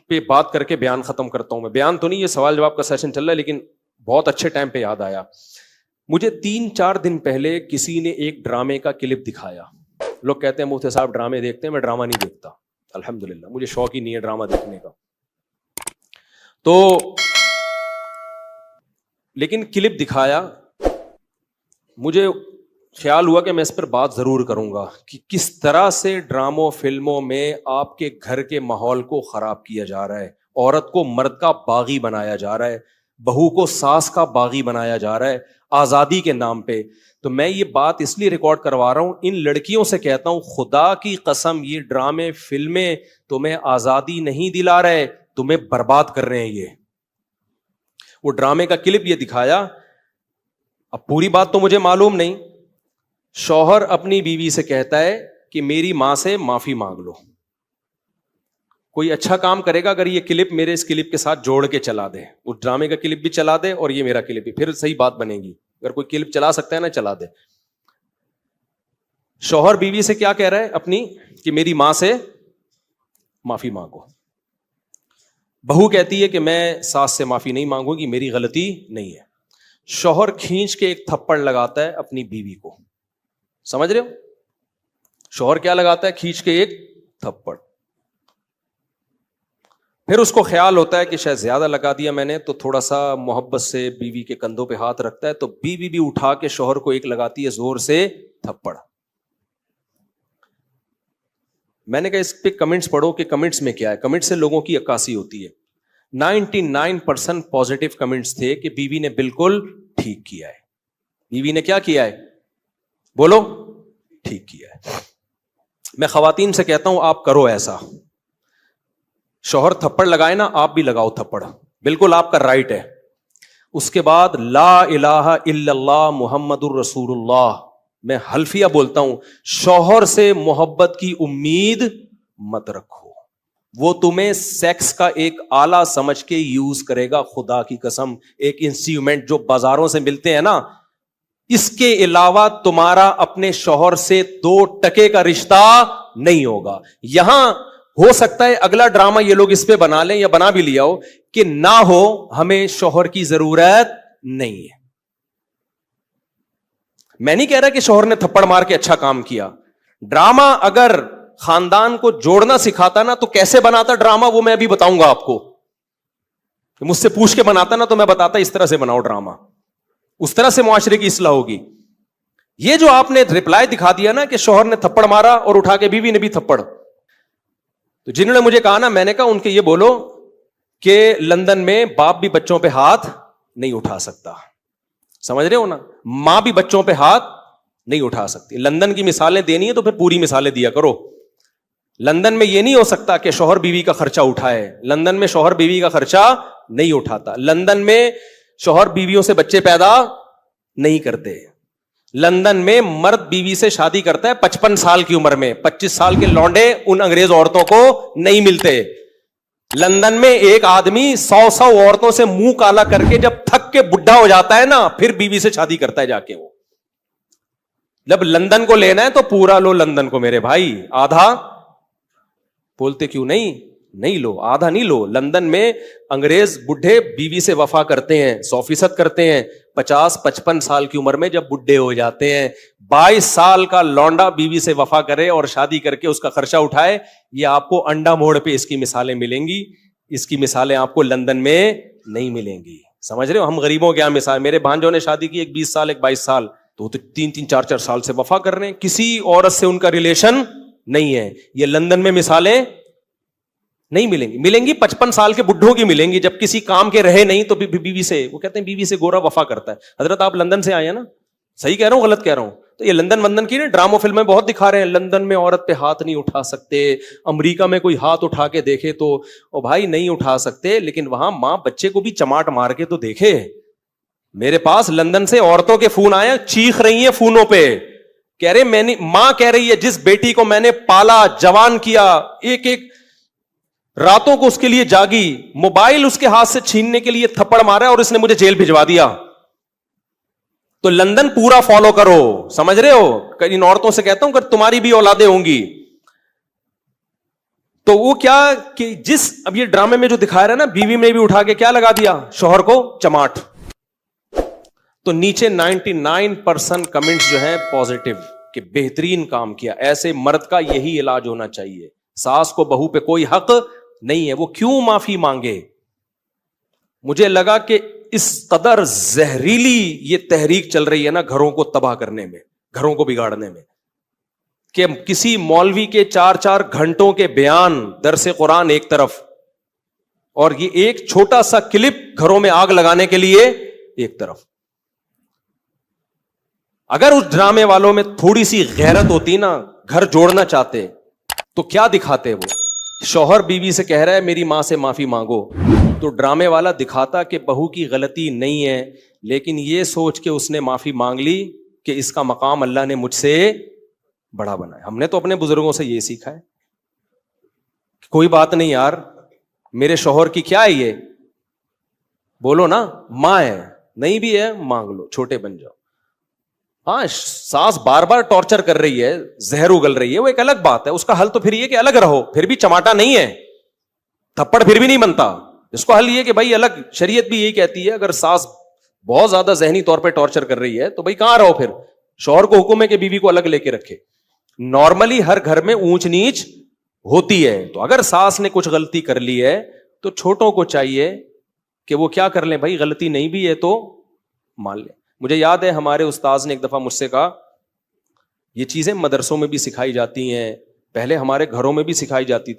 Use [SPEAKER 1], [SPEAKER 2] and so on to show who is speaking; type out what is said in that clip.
[SPEAKER 1] پہ بات کر کے بیان ختم کرتا ہوں. میں بیان تو نہیں, یہ سوال جواب کا سیشن چل رہا ہے, لیکن بہت اچھے ٹائم پہ یاد آیا مجھے. 3-4 دن پہلے کسی نے ایک ڈرامے کا کلپ دکھایا. لوگ کہتے ہیں مفتی صاحب ڈرامے دیکھتے ہیں, میں ڈرامہ نہیں دیکھتا الحمدللہ, مجھے شوق ہی نہیں ہے ڈرامہ دیکھنے کا. تو لیکن کلپ دکھایا, مجھے خیال ہوا کہ میں اس پر بات ضرور کروں گا کہ کس طرح سے ڈراموں فلموں میں آپ کے گھر کے ماحول کو خراب کیا جا رہا ہے, عورت کو مرد کا باغی بنایا جا رہا ہے, بہو کو ساس کا باغی بنایا جا رہا ہے آزادی کے نام پہ. تو میں یہ بات اس لیے ریکارڈ کروا رہا ہوں, ان لڑکیوں سے کہتا ہوں خدا کی قسم یہ ڈرامے فلمیں تمہیں آزادی نہیں دلا رہے, تمہیں برباد کر رہے ہیں. یہ وہ ڈرامے کا کلپ یہ دکھایا, اب پوری بات تو مجھے معلوم نہیں. شوہر اپنی بیوی سے کہتا ہے کہ میری ماں سے معافی مانگ لو. کوئی اچھا کام کرے گا اگر یہ کلپ میرے اس کلپ کے ساتھ جوڑ کے چلا دے, اس ڈرامے کا کلپ بھی چلا دے اور یہ میرا کلپ بھی, پھر صحیح بات بنے گی. اگر کوئی کلپ چلا سکتا ہے نا چلا دے. شوہر بیوی سے کیا کہہ رہا ہے اپنی, کہ میری ماں سے معافی مانگو. بہو کہتی ہے کہ میں ساس سے معافی نہیں مانگوں گی, میری غلطی نہیں ہے. شوہر کھینچ کے ایک تھپڑ لگاتا ہے اپنی بیوی کو. سمجھ رہے ہو, شوہر کیا لگاتا ہے, کھینچ کے ایک تھپڑ. پھر اس کو خیال ہوتا ہے کہ شاید زیادہ لگا دیا میں نے, تو تھوڑا سا محبت سے بیوی کے کندھوں پہ ہاتھ رکھتا ہے, تو بیوی بھی اٹھا کے شوہر کو ایک لگاتی ہے زور سے تھپڑ. میں نے کہا اس پہ کمنٹس پڑھو کہ کمنٹس میں کیا ہے. کمنٹ سے لوگوں کی عکاسی ہوتی ہے. 99% پازیٹیو کمنٹس تھے کہ بیوی نے بالکل ٹھیک کیا ہے. بیوی نے کیا کیا ہے, بولو, ٹھیک کیا ہے. میں خواتین سے کہتا ہوں آپ کرو ایسا, شوہر تھپڑ لگائے نا آپ بھی لگاؤ تھپڑ, بالکل آپ کا رائٹ ہے. اس کے بعد لا الہ الا اللہ محمد الرسول اللہ, میں حلفیہ بولتا ہوں, شوہر سے محبت کی امید مت رکھو, وہ تمہیں سیکس کا ایک آلہ سمجھ کے یوز کرے گا. خدا کی قسم, ایک انسٹرومنٹ جو بازاروں سے ملتے ہیں نا, اس کے علاوہ تمہارا اپنے شوہر سے 2% کا رشتہ نہیں ہوگا. یہاں ہو سکتا ہے اگلا ڈرامہ یہ لوگ اس پہ بنا لیں یا بنا بھی لیا ہو کہ نہ ہو, ہمیں شوہر کی ضرورت نہیں ہے. میں نہیں کہہ رہا کہ شوہر نے تھپڑ مار کے اچھا کام کیا. ڈرامہ اگر خاندان کو جوڑنا سکھاتا نا تو کیسے بناتا ڈرامہ, وہ میں ابھی بتاؤں گا آپ کو. مجھ سے پوچھ کے بناتا نا تو میں بتاتا اس طرح سے بناؤ ڈرامہ, اس طرح سے معاشرے کی اصلاح ہوگی. یہ جو آپ نے رپلائی دکھا دیا نا کہ شوہر نے تھپڑ مارا اور اٹھا کے بیوی نے بھی تھپڑ, تو جنہوں نے مجھے کہا نا, میں نے کہا ان کے یہ بولو کہ لندن میں باپ بھی بچوں پہ ہاتھ نہیں اٹھا سکتا. سمجھ رہے ہو نا, ماں بھی بچوں پہ ہاتھ نہیں اٹھا سکتی. لندن کی مثالیں دینی ہے تو پھر پوری مثالیں دیا کرو. لندن میں یہ نہیں ہو سکتا کہ شوہر بیوی کا خرچہ اٹھائے. لندن میں شوہر بیوی کا خرچہ نہیں اٹھاتا. لندن میں شوہر بیویوں سے بچے پیدا نہیں کرتے. لندن میں مرد بیوی سے شادی کرتا ہے 55 سال کی عمر میں. 25 سال کے لونڈے ان انگریز عورتوں کو نہیں ملتے. لندن میں ایک آدمی 100 عورتوں سے منہ کالا کر کے جب تھک کے بڈھا ہو جاتا ہے نا, پھر بیوی سے شادی کرتا ہے جا کے. وہ جب لندن کو لینا ہے تو پورا لو لندن کو میرے بھائی, آدھا بولتے کیوں نہیں لو, آدھا نہیں لو. لندن میں انگریز بڈھے بیوی سے وفا کرتے ہیں, 100% کرتے ہیں. 50-55 سال کی عمر میں جب بڈھے ہو جاتے ہیں, 22 سال کا لونڈا بیوی سے وفا کرے اور شادی کر کے اس کا خرچہ اٹھائے. یہ آپ کو انڈا موڑ پہ اس کی مثالیں ملیں گی. اس کی مثالیں آپ کو لندن میں نہیں ملیں گی. سمجھ رہے ہو, ہم غریبوں کیا مثال. میرے بھانجوں نے شادی کی, ایک 20 سال ایک 22 سال, تو 3-4 سال سے وفا کر رہے ہیں, کسی عورت سے ان کا ریلیشن نہیں ہے. یہ لندن میں مثالیں نہیں ملیں گی. ملیں گی 55 سال کے بڈھوں کی ملیں گی, جب کسی کام کے رہے نہیں تو بیوی سے, وہ کہتے ہیں بیوی سے گورا وفا کرتا ہے. حضرت آپ لندن سے آئے ہیں نا, صحیح کہہ رہا ہوں غلط کہہ رہا ہوں؟ تو یہ لندن کی نا ڈراموں فلمیں بہت دکھا رہے ہیں, لندن میں عورت پہ ہاتھ نہیں اٹھا سکتے. امریکہ میں کوئی ہاتھ اٹھا کے دیکھے تو او بھائی نہیں اٹھا سکتے, لیکن وہاں ماں بچے کو بھی چماٹ مار کے تو دیکھے. میرے پاس لندن سے عورتوں کے فون آئے, چیخ رہی ہیں فونوں پہ, کہہ رہے میں نے, ماں کہہ رہی ہے جس بیٹی کو میں نے پالا جوان کیا, ایک راتوں کو اس کے لیے جاگی, موبائل اس کے ہاتھ سے چھیننے کے لیے تھپڑ مارا اور اس نے مجھے جیل بھجوا دیا. تو لندن پورا فالو کرو. سمجھ رہے ہو, ان عورتوں سے کہتا ہوں کہ تمہاری بھی اولادیں ہوں گی تو وہ کیا کہ جس اب یہ ڈرامے میں جو دکھایا رہا ہے نا, بیوی میں بھی اٹھا کے کیا لگا دیا, شوہر کو چماٹ. تو نیچے 99% کمنٹس جو ہیں پازیٹو کہ بہترین کام کیا, ایسے مرد کا یہی علاج ہونا چاہیے. ساس کو بہو پہ کوئی حق نہیں ہے, وہ کیوں معافی مانگے. مجھے لگا کہ اس قدر زہریلی یہ تحریک چل رہی ہے نا گھروں کو تباہ کرنے میں, گھروں کو بگاڑنے میں, کہ کسی مولوی کے 4 گھنٹوں کے بیان, درس قرآن ایک طرف, اور یہ ایک چھوٹا سا کلپ گھروں میں آگ لگانے کے لیے ایک طرف. اگر اس ڈرامے والوں میں تھوڑی سی غیرت ہوتی نا, گھر جوڑنا چاہتے, تو کیا دکھاتے وہ, شوہر بیوی سے کہہ رہا ہے میری ماں سے معافی مانگو, تو ڈرامے والا دکھاتا کہ بہو کی غلطی نہیں ہے, لیکن یہ سوچ کے اس نے معافی مانگ لی کہ اس کا مقام اللہ نے مجھ سے بڑا بنایا. ہم نے تو اپنے بزرگوں سے یہ سیکھا ہے, کوئی بات نہیں یار, میرے شوہر کی کیا ہے, یہ بولو نا, ماں ہے, نہیں بھی ہے مانگ لو, چھوٹے بن جاؤ. ہاں ساس بار بار ٹارچر کر رہی ہے, زہر اگل رہی ہے, وہ ایک الگ بات ہے, اس کا حل تو پھر یہ کہ الگ رہو, پھر بھی چماٹا نہیں ہے, تھپڑ پھر بھی نہیں بنتا. اس کو حل یہ کہ بھائی الگ, شریعت بھی یہی کہتی ہے اگر ساس بہت زیادہ ذہنی طور پہ ٹارچر کر رہی ہے تو بھائی کہاں رہو, پھر شوہر کو حکم ہے کہ بیوی کو الگ لے کے رکھے. نارملی ہر گھر میں اونچ نیچ ہوتی ہے, تو اگر ساس نے کچھ غلطی کر لی ہے تو چھوٹوں کو چاہیے کہ وہ کیا کر لیں, بھائی غلطی نہیں بھی ہے تو مان لیں. مجھے یاد ہے ہمارے استاذ نے ایک دفعہ مجھ سے کہا, یہ چیزیں مدرسوں میں بھی سکھائی جاتی ہیں, پہلے ہمارے گھروں میں بھی سکھائی جاتی تھی.